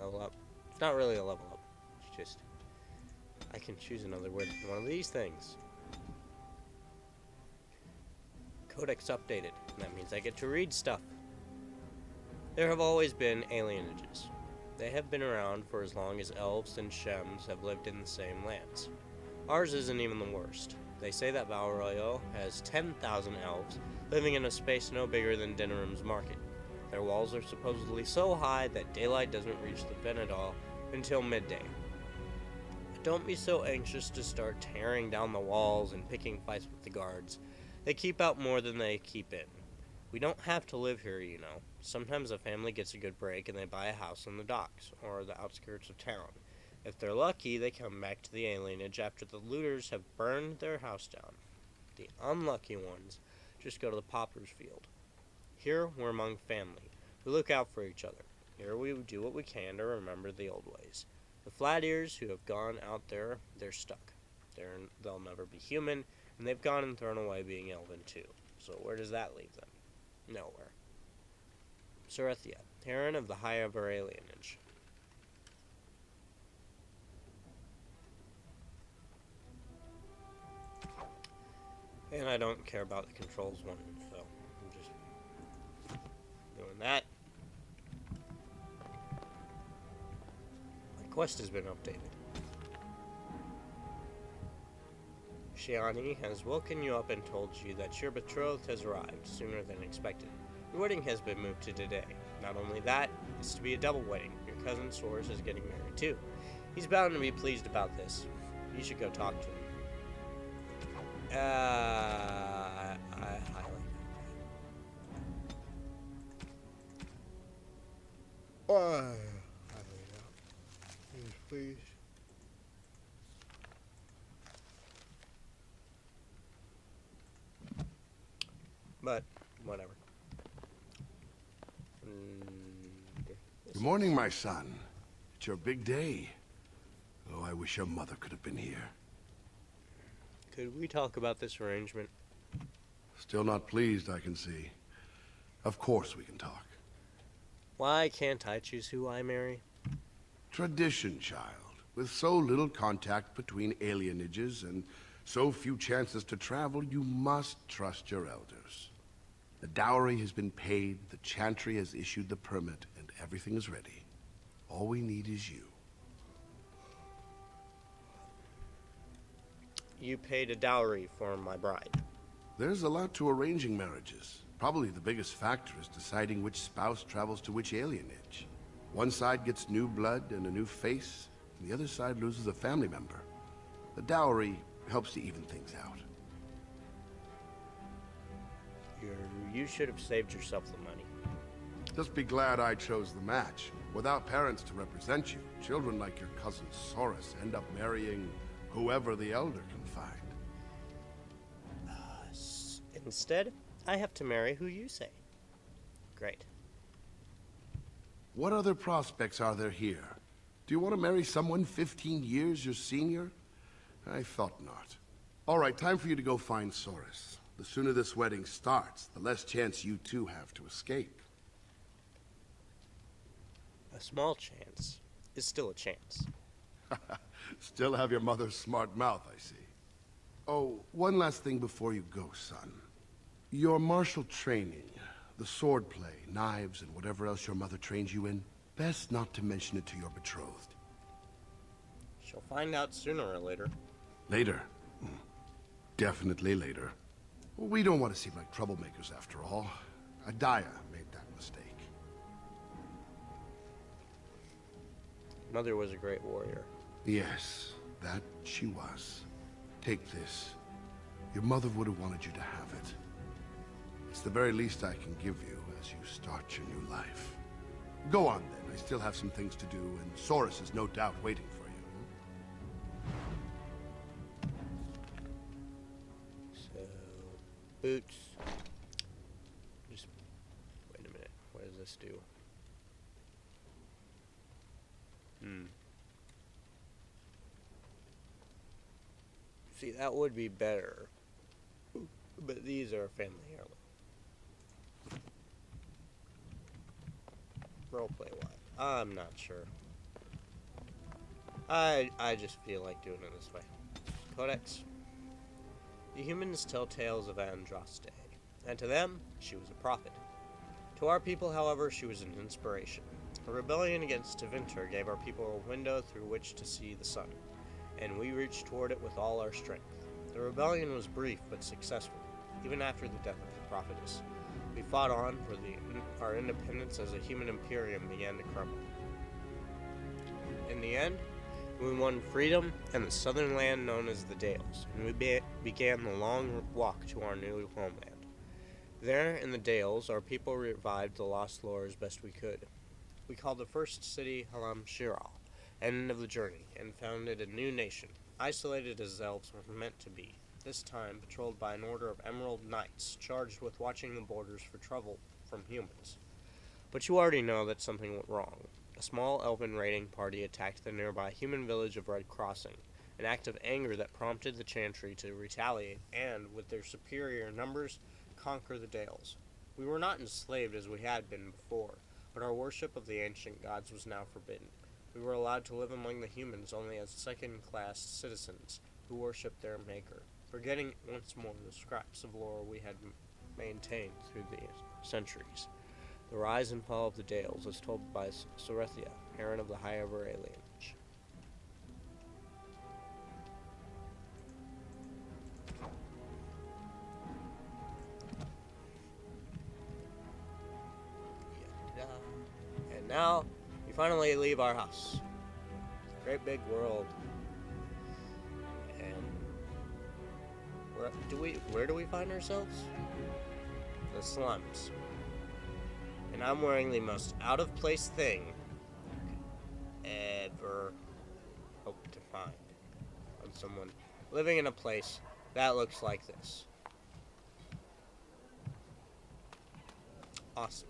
Level up. It's not really a level up. It's just I can choose another word. One of these things. Codex updated. That means I get to read stuff. There have always been alienages. They have been around for as long as elves and shems have lived in the same lands. Ours isn't even the worst. They say that Val Royale has 10,000 elves living in a space no bigger than Dinneram's Market. Their walls are supposedly so high that daylight doesn't reach the Venedal until midday. But don't be so anxious to start tearing down the walls and picking fights with the guards. They keep out more than they keep in. We don't have to live here, you know. Sometimes a family gets a good break and they buy a house on the docks or the outskirts of town. If they're lucky, they come back to the alienage after the looters have burned their house down. The unlucky ones just go to the pauper's field. Here, we're among family. We look out for each other. Here, we do what we can to remember the old ways. The flat ears who have gone out there, they're stuck. They'll never be human, and they've gone and thrown away being elven too. So where does that leave them? Nowhere. Serethia, Terran of the High Ever Alienage. And I don't care about the controls one, so I'm just doing that. My quest has been updated. Shiani has woken you up and told you that your betrothed has arrived sooner than expected. Your wedding has been moved to today. Not only that, it's to be a double wedding. Your cousin Soros is getting married too. He's bound to be pleased about this. You should go talk to him. I like that. Highlight out. Yes, please. But, whatever. Good morning, my son. It's your big day. Oh, I wish your mother could have been here. Could we talk about this arrangement? Still not pleased, I can see. Of course we can talk. Why can't I choose who I marry? Tradition, child. With so little contact between alienages and so few chances to travel, you must trust your elders. The dowry has been paid, the chantry has issued the permit, and everything is ready. All we need is you. You paid a dowry for my bride. There's a lot to arranging marriages. Probably the biggest factor is deciding which spouse travels to which alienage. One side gets new blood and a new face, and the other side loses a family member. The dowry helps to even things out. You should have saved yourself the money. Just be glad I chose the match. Without parents to represent you, children like your cousin Soros end up marrying whoever the elder can find. Instead, I have to marry who you say. Great. What other prospects are there here? Do you want to marry someone 15 years your senior? I thought not. All right, time for you to go find Soros. The sooner this wedding starts, the less chance you two have to escape. A small chance is still a chance. Still have your mother's smart mouth, I see. Oh, one last thing before you go, son. Your martial training, the swordplay, knives, and whatever else your mother trains you in, best not to mention it to your betrothed. She'll find out sooner or later. Later. Definitely later. We don't want to seem like troublemakers after all. Adaya made that mistake. Mother was a great warrior. Yes, that she was. Take this. Your mother would have wanted you to have it. It's the very least I can give you as you start your new life. Go on then. I still have some things to do, and Soros is no doubt waiting for you. So, boots. Just wait a minute. What does this do? See, that would be better. But these are family heirloom. Roleplay wise. I'm not sure. I just feel like doing it this way. Codex. The humans tell tales of Andraste, and to them, she was a prophet. To our people, however, she was an inspiration. A rebellion against Tevinter gave our people a window through which to see the sun, and we reached toward it with all our strength. The rebellion was brief but successful, even after the death of the prophetess. We fought on for our independence as a human imperium began to crumble. In the end, we won freedom and the southern land known as the Dales, and we began the long walk to our new homeland. There, in the Dales, our people revived the lost lore as best we could. We called the first city Halam Shiral, end of the journey, and founded a new nation, isolated as elves were meant to be, this time patrolled by an order of Emerald Knights, charged with watching the borders for trouble from humans. But you already know that something went wrong. A small elven raiding party attacked the nearby human village of Red Crossing, an act of anger that prompted the Chantry to retaliate and, with their superior numbers, conquer the Dales. We were not enslaved as we had been before, but our worship of the ancient gods was now forbidden. We were allowed to live among the humans only as second-class citizens who worshipped their maker, forgetting once more the scraps of lore we had maintained through the centuries. The rise and fall of the Dales is told by Sorethia, Heron of the High Ever Alienage. And now, we finally leave our house. Great big world. And where do we find ourselves? The slums. And I'm wearing the most out-of-place thing ever hope to find on someone living in a place that looks like this. Awesome.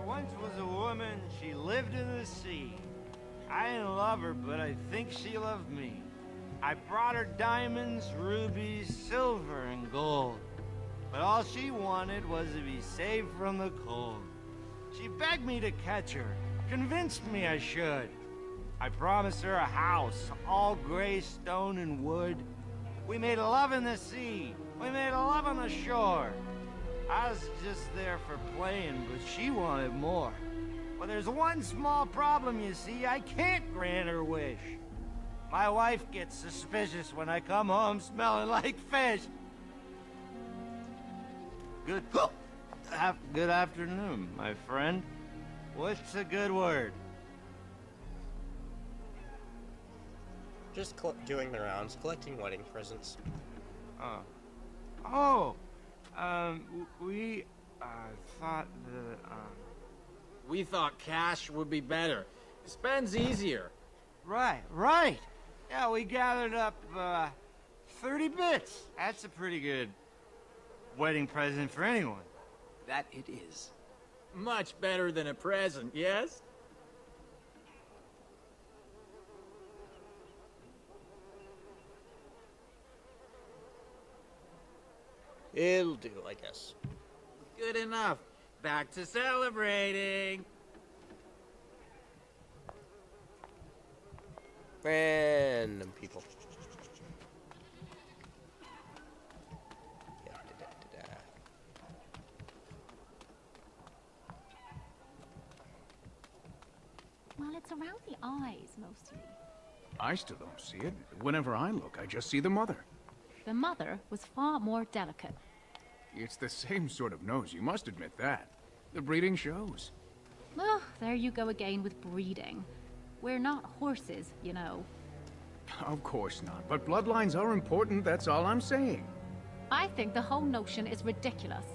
Once was a woman, she lived in the sea. I didn't love her, but I think she loved me. I brought her diamonds, rubies, silver, and gold. But all she wanted was to be saved from the cold. She begged me to catch her, convinced me I should. I promised her a house, all gray stone and wood. We made love in the sea. We made love on the shore. I was just there for playing, but she wanted more. Well, there's one small problem, you see. I can't grant her wish. My wife gets suspicious when I come home smelling like fish. Good afternoon, my friend. What's a good word? Just doing the rounds, collecting wedding presents. We thought that, We thought cash would be better. Spends easier. Right. Yeah, we gathered up, 30 bits. That's a pretty good wedding present for anyone. That it is. Much better than a present, yes? It'll do, I guess. Good enough. Back to celebrating. Random people. Well, it's around the eyes, mostly. I still don't see it. Whenever I look, I just see the mother. The mother was far more delicate. It's the same sort of nose, you must admit that. The breeding shows. Oh, there you go again with breeding. We're not horses, you know. Of course not, but bloodlines are important, that's all I'm saying. I think the whole notion is ridiculous.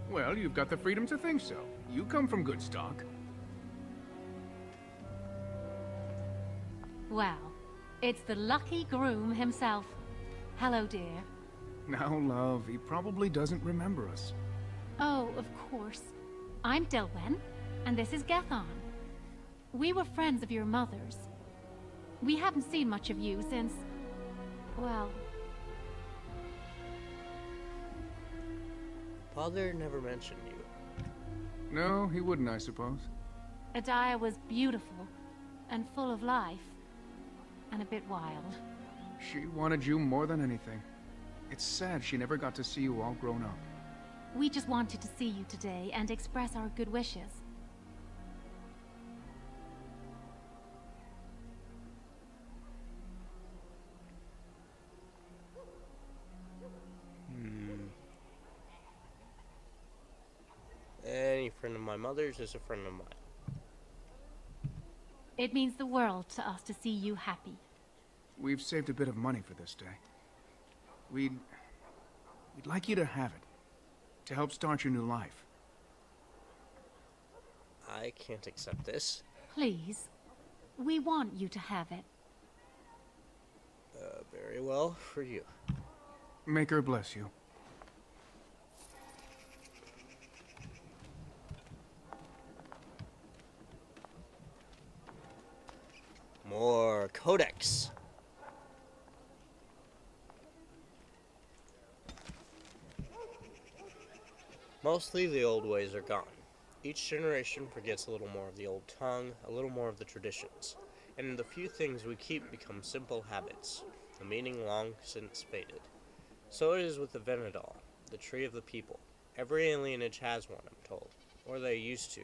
Well, you've got the freedom to think so. You come from good stock. Well, it's the lucky groom himself. Hello, dear. Now, love, he probably doesn't remember us. Oh, of course. I'm Dilwen, and this is Gethon. We were friends of your mother's. We haven't seen much of you since... well, Father never mentioned you. No, he wouldn't, I suppose. Adia was beautiful and full of life and a bit wild. She wanted you more than anything. It's sad she never got to see you all grown up. We just wanted to see you today and express our good wishes. Any friend of my mother's is a friend of mine. It means the world to us to see you happy. We've saved a bit of money for this day. We'd like you to have it, to help start your new life. I can't accept this. Please, we want you to have it. Very well, for you. Make her bless you. More codex. Mostly the old ways are gone. Each generation forgets a little more of the old tongue, a little more of the traditions, and the few things we keep become simple habits, the meaning long since faded. So it is with the Venedal, the tree of the people. Every alienage has one, I'm told, or they used to.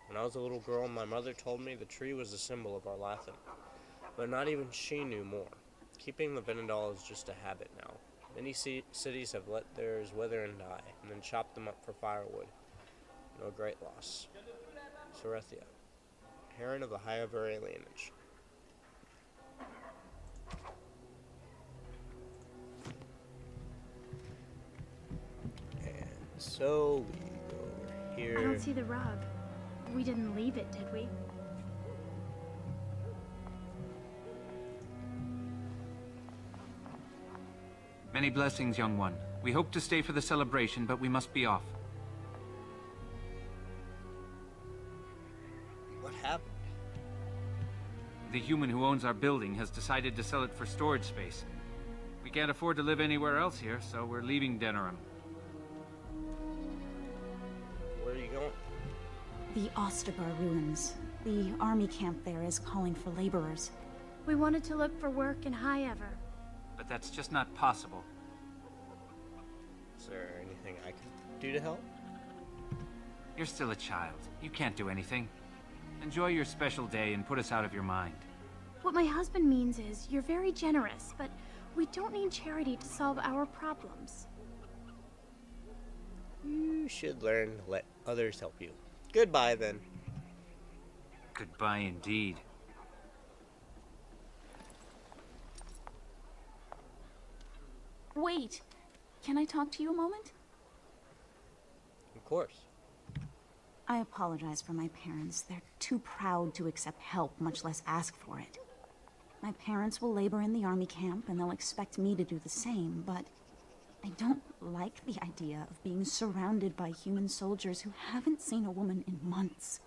When I was a little girl, my mother told me the tree was a symbol of our Lathan, but not even she knew more. Keeping the Venedal is just a habit now. Many cities have let theirs wither and die, and then chopped them up for firewood. No great loss. Sorethia, Heron of the Highover alienage. And so we go over here. I don't see the rug. We didn't leave it, did we? Many blessings, young one. We hope to stay for the celebration, but we must be off. What happened? The human who owns our building has decided to sell it for storage space. We can't afford to live anywhere else here, so we're leaving Denerim. Where are you going? The Ostabar ruins. The army camp there is calling for laborers. We wanted to look for work in High-Ever. But that's just not possible. Is there anything I could do to help? You're still a child. You can't do anything. Enjoy your special day and put us out of your mind. What my husband means is, you're very generous, but we don't need charity to solve our problems. You should learn to let others help you. Goodbye, then. Goodbye indeed. Wait! Can I talk to you a moment? Of course. I apologize for my parents. They're too proud to accept help, much less ask for it. My parents will labor in the army camp, and they'll expect me to do the same, but I don't like the idea of being surrounded by human soldiers who haven't seen a woman in months.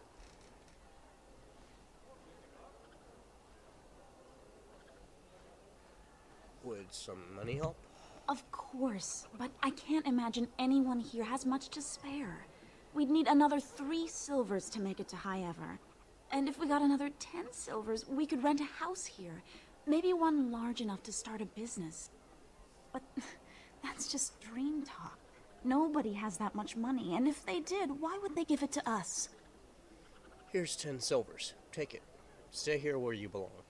Would some money help? Of course, but I can't imagine anyone here has much to spare. We'd need another 3 silvers to make it to High-Ever. And if we got another 10 silvers, we could rent a house here. Maybe one large enough to start a business. But that's just dream talk. Nobody has that much money, and if they did, why would they give it to us? Here's 10 silvers. Take it. Stay here where you belong.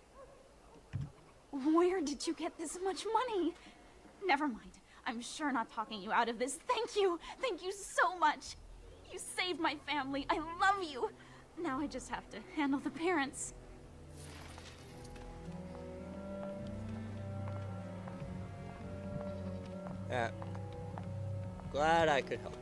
Where did you get this much money? Never mind. I'm sure not talking you out of this. Thank you. Thank you so much. You saved my family. I love you. Now I just have to handle the parents. Glad I could help.